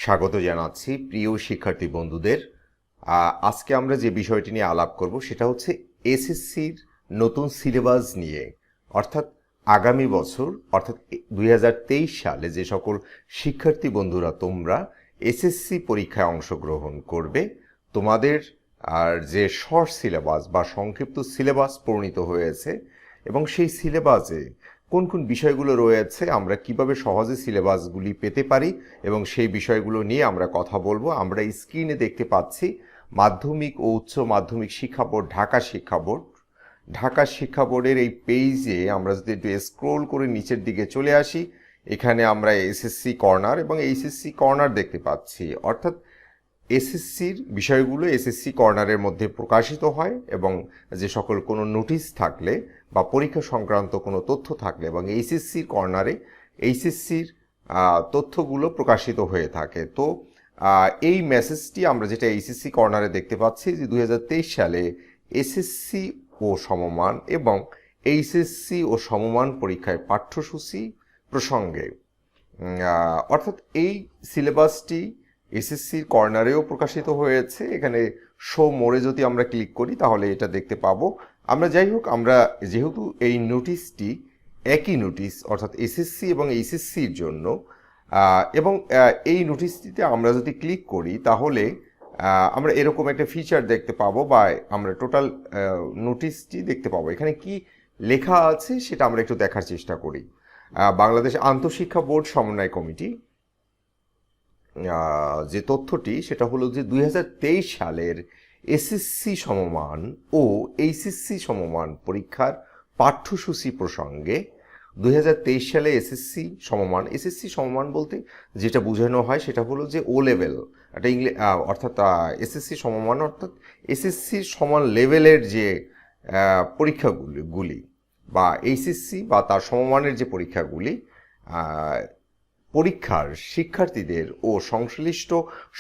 স্বাগত জানাচ্ছি প্রিয় শিক্ষার্থী বন্ধুদের। আজকে আমরা যে বিষয়টি নিয়ে আলাপ করব সেটা হচ্ছে এসএসসির নতুন সিলেবাস নিয়ে, অর্থাৎ আগামী বছর অর্থাৎ 2023 সালে যে সকল শিক্ষার্থী বন্ধুরা তোমরা এসএসসি পরীক্ষায় অংশগ্রহণ করবে, তোমাদের আর যে শর্ট সিলেবাস বা সংক্ষিপ্ত সিলেবাস প্রণীত হয়েছে এবং সেই সিলেবাসে কোন কোন বিষয়গুলো রয়েছে, আমরা কিভাবে সহজে সিলেবাসগুলি পেতে পারি এবং সেই বিষয়গুলো নিয়ে আমরা কথা বলবো। আমরা স্ক্রিনে দেখতে পাচ্ছি মাধ্যমিক ও উচ্চ মাধ্যমিক শিক্ষা বোর্ড, ঢাকা শিক্ষা বোর্ডের এই পেজে আমরা যদি একটু স্ক্রোল করে নিচের দিকে চলে আসি, এখানে আমরা এসএসসি কর্নার এবং এইচএসসি কর্নার দেখতে পাচ্ছি। অর্থাৎ এসএসসির বিষয়গুলো এসএসসি কর্নারের মধ্যে প্রকাশিত হয় এবং যে সকল কোনো নোটিশ থাকলে বা পরীক্ষা সংক্রান্ত কোনো তথ্য থাকলে এবং এইচএসসি কর্নারে এইচএসসির তথ্যগুলো প্রকাশিত হয়ে থাকে। তো এই মেসেজটি আমরা যেটা এইচএসসি কর্নারে দেখতে পাচ্ছি যে 2023 সালে এসএসসি ও সমমান এবং এইচএসসি ও সমমান পরীক্ষায় পাঠ্যসূচি প্রসঙ্গে, অর্থাৎ এই সিলেবাসটি এসএসসির কর্নারেও প্রকাশিত হয়েছে। এখানে শো মোরে যদি আমরা ক্লিক করি তাহলে এটা দেখতে পাবো আমরা। যাই হোক, আমরা যেহেতু এই নোটিশটি একই নোটিশ অর্থাৎ এসএসসি এবং এইচএসসির জন্য, এবং এই নোটিশটিতে আমরা যদি ক্লিক করি তাহলে আমরা এরকম একটা ফিচার দেখতে পাবো বা আমরা টোটাল নোটিশটি দেখতে পাবো। এখানে কি লেখা আছে সেটা আমরা একটু দেখার চেষ্টা করি। বাংলাদেশ আন্তঃশিক্ষা বোর্ড সমন্বয় কমিটি যে তথ্যটি সেটা হলো যে 2023 সালের এসএসসি সমমান ও এইচএসসি সমমান পরীক্ষার পাঠ্যসূচি প্রসঙ্গে 2023 সালে এসএসসি সমমান বলতে যেটা বোঝানো হয় সেটা হলো যে ও লেভেল, এটা অর্থাৎ এসএসসি সমমান অর্থাৎ এসএসসি সমান লেভেলের যে পরীক্ষাগুলি বা এইচএসসি বা তার সমমানের যে পরীক্ষাগুলি, পরীক্ষার শিক্ষার্থীদের ও সংশ্লিষ্ট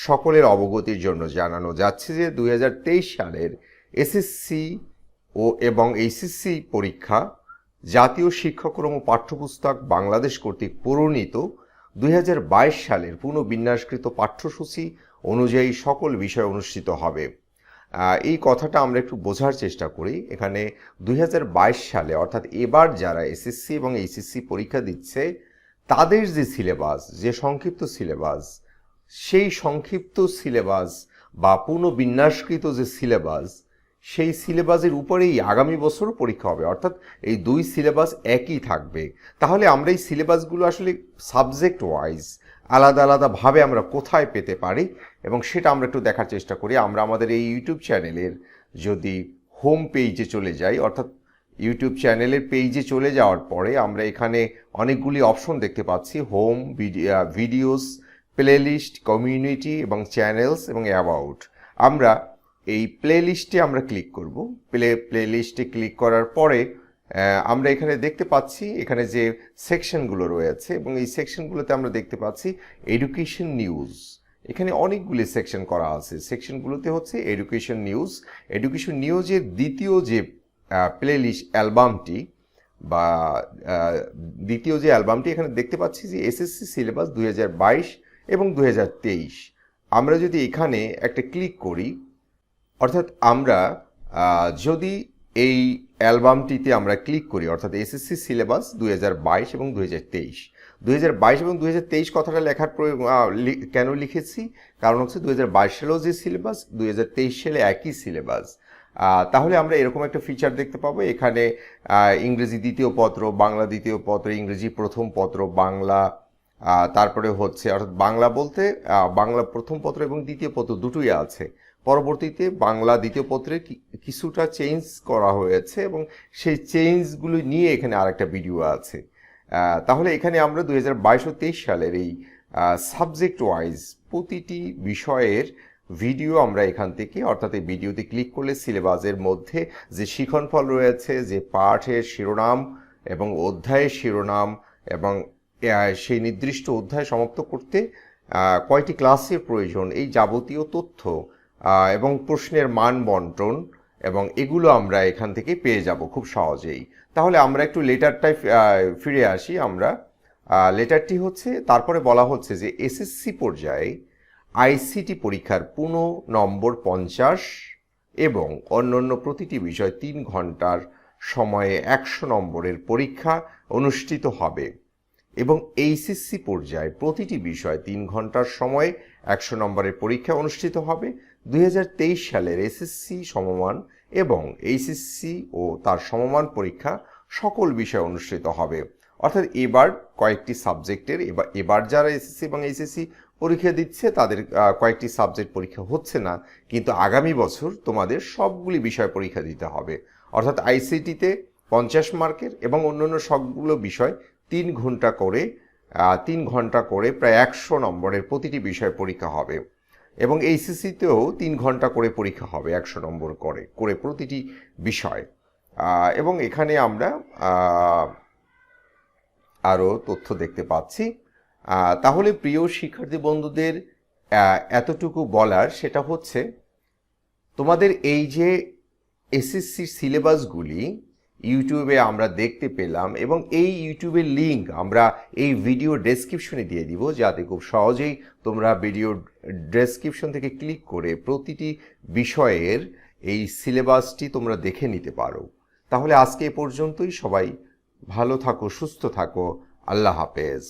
সকলের অবগতির জন্য জানানো যাচ্ছে যে 2023 সালের এসএসসি এবং এইচএসসি পরীক্ষা জাতীয় শিক্ষাক্রম ও পাঠ্যপুস্তক বাংলাদেশ কর্তৃক প্রণীত 2022 সালের পুনঃবিন্যাসকৃত পাঠ্যসূচি অনুযায়ী সকল বিষয় অনুষ্ঠিত হবে। এই কথাটা আমরা একটু বোঝার চেষ্টা করি। এখানে 2022 সালে অর্থাৎ এবার যারা এসএসসি এবং এইচএসসি পরীক্ষা দিচ্ছে তাদের যে সিলেবাস, যে সংক্ষিপ্ত সিলেবাস, সেই সংক্ষিপ্ত সিলেবাস বা পুনঃবিন্যাসকৃত যে সিলেবাস, সেই সিলেবাসের উপরেই আগামী বছর পরীক্ষা হবে। অর্থাৎ এই দুই সিলেবাস একই থাকবে। তাহলে আমরা এই সিলেবাসগুলো আসলে সাবজেক্ট ওয়াইজ আলাদা আলাদাভাবে আমরা কোথায় পেতে পারি এবং সেটা আমরা একটু দেখার চেষ্টা করি। আমরা আমাদের এই ইউটিউব চ্যানেলের যদি হোম পেজে চলে যাই, অর্থাৎ ইউটিউব চ্যানেলের পেজে চলে যাওয়ার পরে আমরা এখানে অনেকগুলি অপশন দেখতে পাচ্ছি, হোম, ভিডিওস, প্লেলিস্ট, কমিউনিটি এবং চ্যানেলস এবং অ্যাবাউট। আমরা এই প্লেলিস্টে আমরা ক্লিক করব। প্লেলিস্টে ক্লিক করার পরে আমরা এখানে দেখতে পাচ্ছি এখানে যে সেকশনগুলো রয়েছে এবং এই সেকশনগুলোতে আমরা দেখতে পাচ্ছি এডুকেশন নিউজ। এখানে অনেকগুলি সেকশন করা আছে। সেকশনগুলোতে হচ্ছে এডুকেশন নিউজের দ্বিতীয় যে প্লেলিস্ট অ্যালবামটি বা দ্বিতীয় যে অ্যালবামটি এখানে দেখতে পাচ্ছি যে এসএসসি সিলেবাস 2022 এবং 2023। আমরা যদি এখানে একটা ক্লিক করি, অর্থাৎ আমরা যদি এই অ্যালবামটিতে আমরা ক্লিক করি, অর্থাৎ এসএসসি সিলেবাস 2022 এবং 2023 এবং 2023 কথাটা লেখার কেন লিখেছি, কারণ হচ্ছে 2022 সালেও যে সিলেবাস 2023 সালে একই সিলেবাস। তাহলে আমরা এরকম একটা ফিচার দেখতে পাবো। এখানে ইংরেজি দ্বিতীয় পত্র, বাংলা দ্বিতীয় পত্র, ইংরেজি প্রথম পত্র, বাংলা, তারপরে হচ্ছে অর্থাৎ বাংলা বলতে বাংলা প্রথম পত্র এবং দ্বিতীয় পত্র দুটোই আছে। পরবর্তীতে বাংলা দ্বিতীয় পত্রে কিছুটা চেঞ্জ করা হয়েছে এবং সেই চেঞ্জগুলো নিয়ে এখানে আরেকটা ভিডিও আছে। তাহলে এখানে আমরা 2022 ও 23 সালের এই সাবজেক্ট ওয়াইজ প্রতিটি বিষয়ের ভিডিও আমরা এখান থেকে, অর্থাৎ এই ভিডিওতে ক্লিক করলে সিলেবাসের মধ্যে যে শিক্ষণফল রয়েছে, যে পাঠের শিরোনাম এবং অধ্যায়ের শিরোনাম এবং সেই নির্দিষ্ট অধ্যায় সমাপ্ত করতে কয়টি ক্লাসের প্রয়োজন, এই যাবতীয় তথ্য এবং প্রশ্নের মান বন্টন এবং এগুলো আমরা এখান থেকে পেয়ে যাব খুব সহজেই। তাহলে আমরা একটু লেটারটায় ফিরে আসি। আমরা লেটারটি হচ্ছে, তারপরে বলা হচ্ছে যে এসএসসি পর্যায়ে আইসিটি পরীক্ষার পুরো নম্বর 50 এবং অন্যান্য প্রতিটি বিষয় 3 ঘন্টার সময়ে 100 নম্বরের পরীক্ষা অনুষ্ঠিত হবে এবং এইচএসসি পর্যায়ে প্রতিটি বিষয় 3 ঘন্টার সময়ে 100 নম্বরের পরীক্ষা অনুষ্ঠিত হবে। 2023 সালের এসএসসি সমমান এবং এইচএসসি ও তার সমমান পরীক্ষা সকল বিষয় অনুষ্ঠিত হবে। অর্থাৎ এবার কয়েকটি সাবজেক্টের এবার যারা এসএসসি এবং এইচএসসি পরীক্ষা দিচ্ছে তাদের কয়েকটি সাবজেক্ট পরীক্ষা হচ্ছে না, কিন্তু আগামী বছর তোমাদের সবগুলি বিষয় পরীক্ষা দিতে হবে। অর্থাৎ আইসিটিতে 50 মার্কের এবং অন্যান্য সবগুলো বিষয় 3 ঘন্টা করে প্রায় 100 নম্বরের প্রতিটি বিষয় পরীক্ষা হবে এবং এইচএসসিতেও 3 ঘন্টা করে পরীক্ষা হবে 100 নম্বর করে প্রতিটি বিষয়। এবং এখানে আমরা আরও তথ্য দেখতে পাচ্ছি। তাহলে প্রিয় শিক্ষার্থী বন্ধুদের এতটুকু বলার, সেটা হচ্ছে তোমাদের এই যে এসএসসির সিলেবাসগুলি ইউটিউবে আমরা দেখতে পেলাম এবং এই ইউটিউবের লিঙ্ক আমরা এই ভিডিও ডেসক্রিপশনে দিয়ে দিব, যাতে খুব সহজেই তোমরা ভিডিও ডেসক্রিপশন থেকে ক্লিক করে প্রতিটি বিষয়ের এই সিলেবাসটি তোমরা দেখে নিতে পারো। তাহলে আজকে এ পর্যন্তই। সবাই ভালো থাকো, সুস্থ থাকো। আল্লাহ হাফেজ।